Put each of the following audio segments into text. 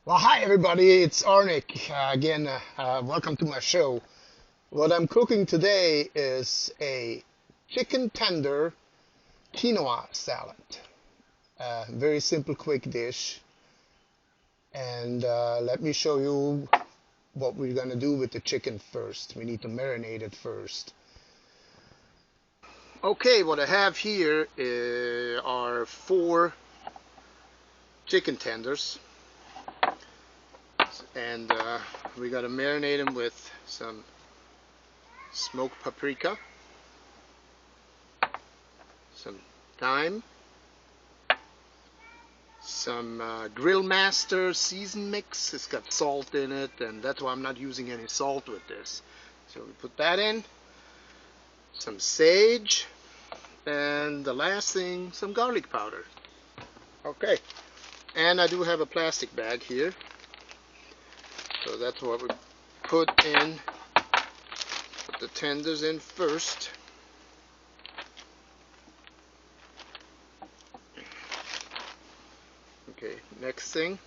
Well, hi everybody, it's Arnik again. Welcome to my show. What I'm cooking today is a chicken tender quinoa salad. Very simple, quick dish. And let me show you what we're gonna do with the chicken first. We need to marinate it first. Okay, what I have here are 4 chicken tenders. And we gotta marinate them with some smoked paprika, some thyme, some Grill Master season mix. It's got salt in it, and that's why I'm not using any salt with this. So we put that in, some sage, and the last thing, some garlic powder. Okay, and I do have a plastic bag here. So that's what we put the tenders in first. Okay, next thing,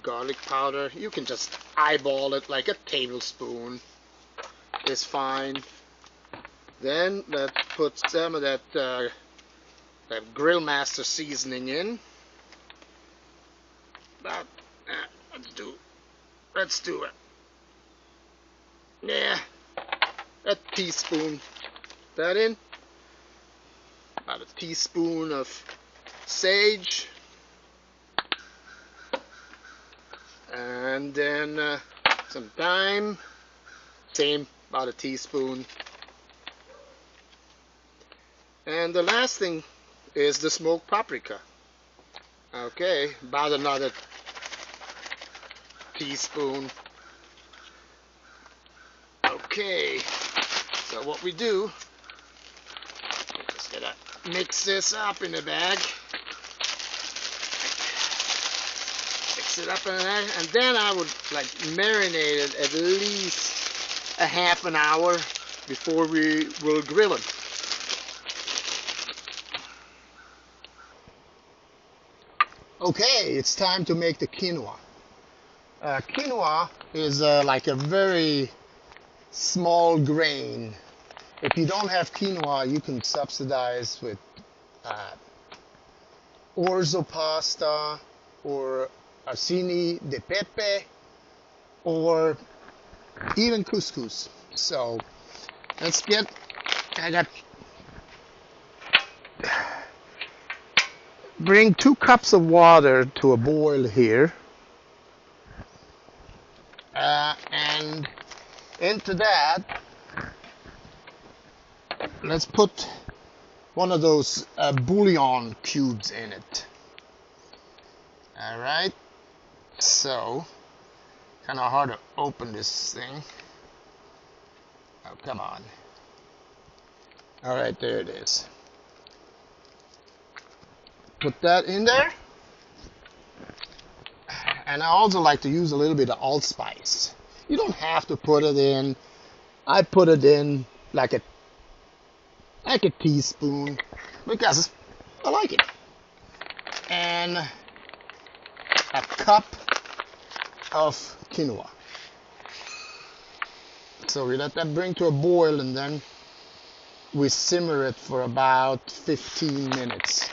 garlic powder. You can just eyeball it, like a tablespoon is fine. Then let's put some of that Grill Master seasoning in. About, let's do it. Yeah, a teaspoon. That in. About a teaspoon of sage. And then some thyme. Same, about a teaspoon. And the last thing is the smoked paprika. Okay, about another teaspoon. Okay, so what we do, just gotta mix this up in the bag. Mix it up in the bag, and then I would like marinate it at least a half an hour before we will grill it. Okay, it's time to make the quinoa. Quinoa is like a very small grain. If you don't have quinoa, you can subsidize with orzo pasta or arcini de pepe or even couscous. So let's bring 2 cups of water to a boil here. And into that, let's put one of those bouillon cubes in it. Alright, so kind of hard to open this thing. Oh, come on. Alright, there it is. Put that in there. And I also like to use a little bit of allspice. You don't have to put it in. I put it in like a teaspoon because I like it. And a cup of quinoa. So we let that bring to a boil, and then we simmer it for about 15 minutes.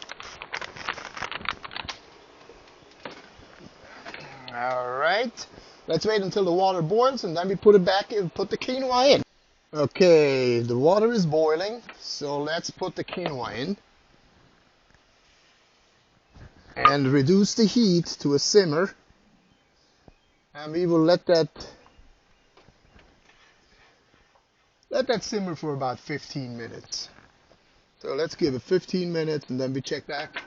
Alright, let's wait until the water boils, and then we put it back and put the quinoa in. Okay, the water is boiling, so let's put the quinoa in. And reduce the heat to a simmer. And we will let that simmer for about 15 minutes. So let's give it 15 minutes and then we check back.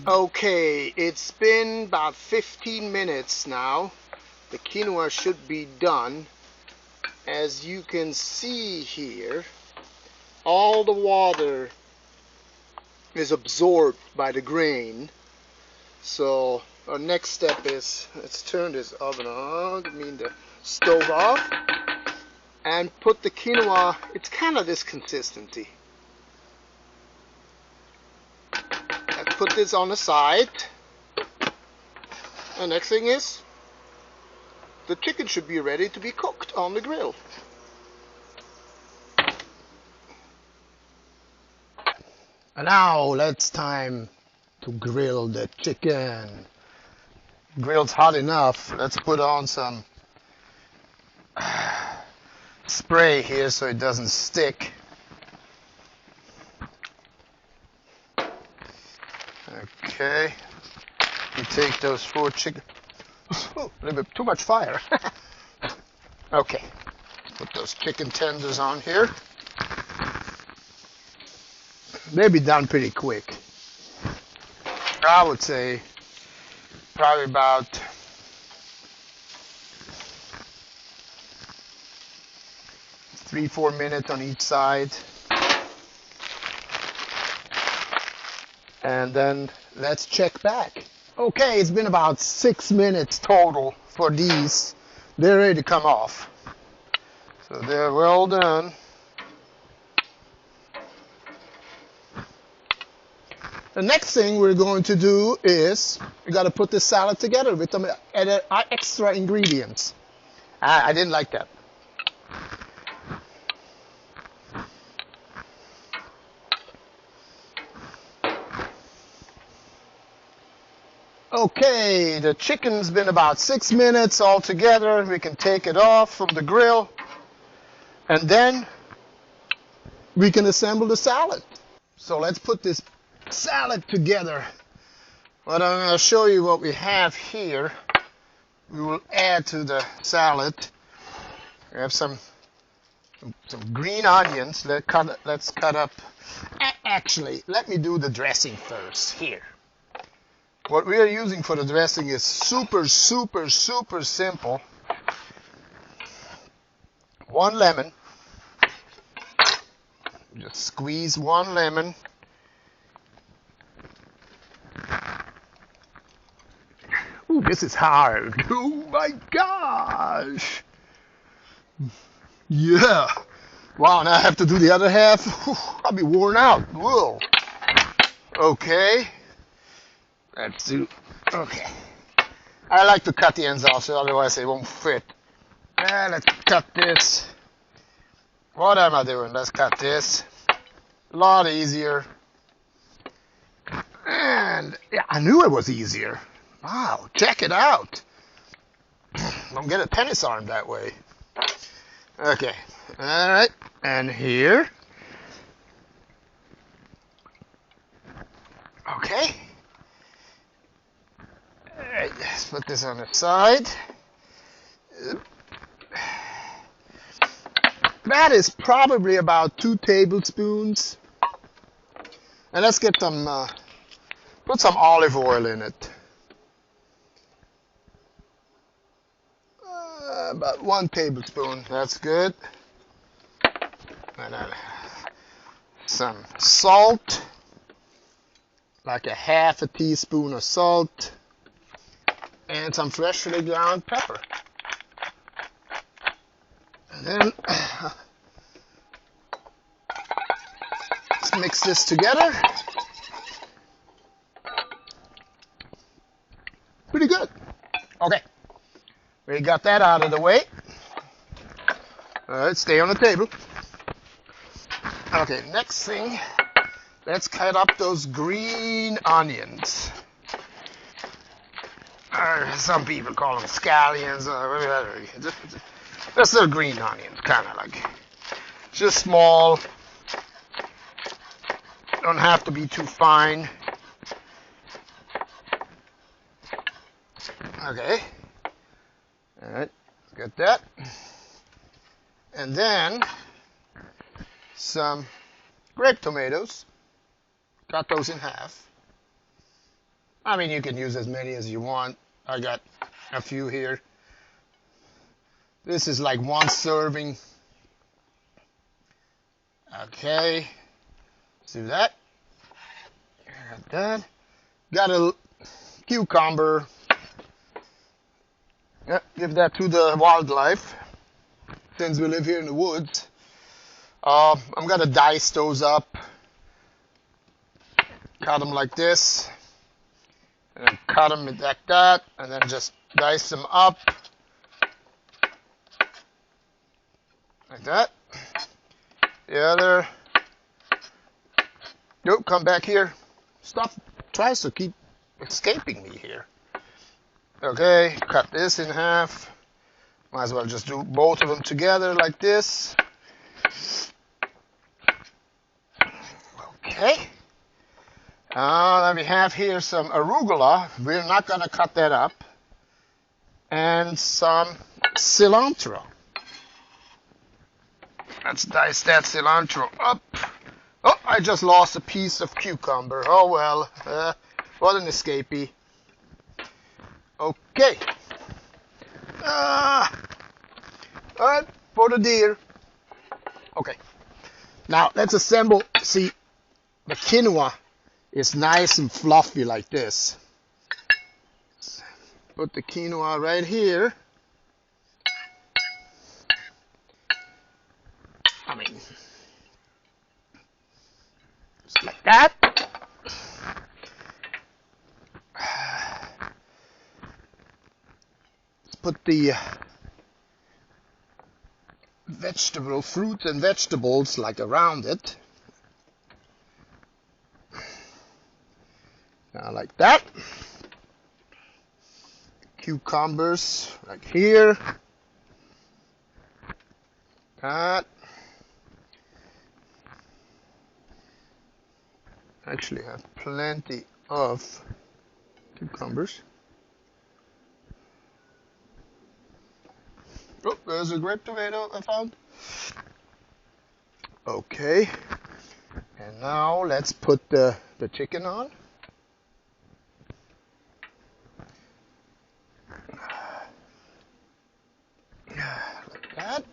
Okay, it's been about 15 minutes now. The quinoa should be done. As you can see here, all the water is absorbed by the grain. So our next step is, let's turn this oven on, I mean the stove off, and put the quinoa, it's kind of this consistency. Let's put this on the side. The next thing is, the chicken should be ready to be cooked on the grill. And now it's time to grill the chicken. Grill's hot enough. Let's put on some spray here so it doesn't stick. Okay. You take those 4 chicken. Oh, a little bit too much fire. Okay. Put those chicken tenders on here. They'll be done pretty quick. I would say probably about 3-4 minutes on each side. And then let's check back. Okay, it's been about 6 minutes total for these. They're ready to come off. So they're well done. The next thing we're going to do is we got to put this salad together with some extra ingredients. I didn't like that. Okay, the chicken's been about 6 minutes all together. We can take it off from the grill, and then we can assemble the salad. So let's put this salad together. But I'm going to show you what we have here. We will add to the salad. We have some green onions. Let's cut up. Actually, let me do the dressing first here. What we are using for the dressing is super simple. 1 lemon. Just squeeze 1 lemon. Ooh, this is hard. Oh my gosh. Yeah. Wow, now I have to do the other half. Whew, I'll be worn out. Whoa. Okay. Let's do, okay. I like to cut the ends off, so otherwise it won't fit. Let's cut this. What am I doing? Let's cut this. A lot easier. And yeah, I knew it was easier. Wow, check it out. Don't get a tennis arm that way. Okay, all right, and here. Okay. All right, let's put this on the side. That is probably about 2 tablespoons. And let's get some, put some olive oil in it. About 1 tablespoon, that's good. And then some salt, like a 1/2 teaspoon of salt, and some freshly ground pepper. And then let's mix this together. Pretty good. Okay. We got that out of the way. All right, stay on the table. Okay, next thing, let's cut up those green onions. Some people call them scallions or whatever. That's the green onions, kind of like. Just small. Don't have to be too fine. Okay. All right, got that. And then some grape tomatoes. Cut those in half. I mean, you can use as many as you want. I got a few here. This is like 1 serving. Okay, let's do that. Got that. Got a cucumber. Yeah, give that to the wildlife, since we live here in the woods. I'm gonna dice those up, cut them like this, and then cut them like that, and then just dice them up like that. The other, nope, come back here. Stop, tries to keep escaping me here. Okay, cut this in half. Might as well just do both of them together like this. Okay. Then we have here some arugula. We're not going to cut that up. And some cilantro. Let's dice that cilantro up. Oh, I just lost a piece of cucumber. Oh well, what an escapee. Okay. Alright, for the deer. Okay. Now let's assemble. See, the quinoa is nice and fluffy like this. Put the quinoa right here. I mean, just like that. Let's put the fruits and vegetables like around it. Now like that. Cucumbers like here. That. Actually have plenty of cucumbers. Oh, there's a grape tomato I found. Okay. And now let's put the chicken on. Like that.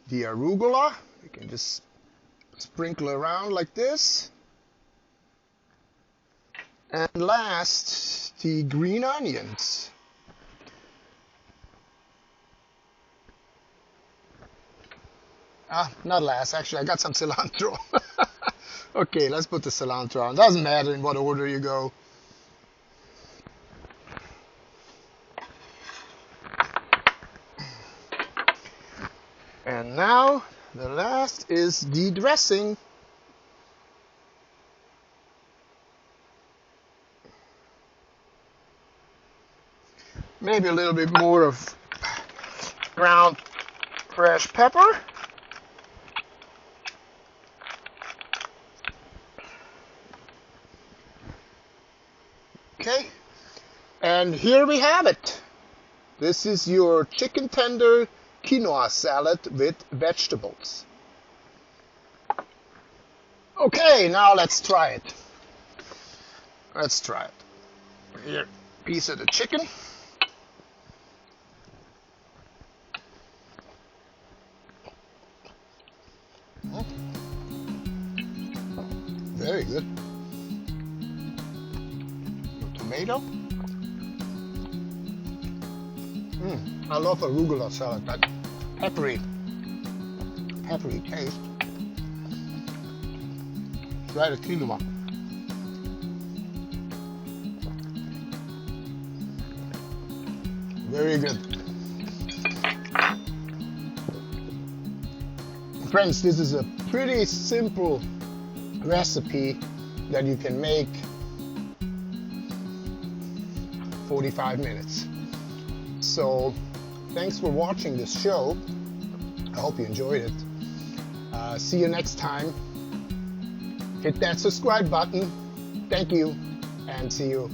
The arugula, you can just sprinkle around like this. And last, the green onions. Not last, actually I got some cilantro. Okay, let's put the cilantro on. Doesn't matter in what order you go. And now, the last is the dressing. Maybe a little bit more of ground fresh pepper. Okay, and here we have it. This is your chicken tender quinoa salad with vegetables. Okay, now let's try it. Let's try it. Here, piece of the chicken. Very good. Tomato. I love arugula salad. That peppery taste. Try the quinoa. Very good. Friends, this is a pretty simple recipe that you can make 45 minutes. So thanks for watching this show. I hope you enjoyed it. See you next time. Hit that subscribe button. Thank you, and see you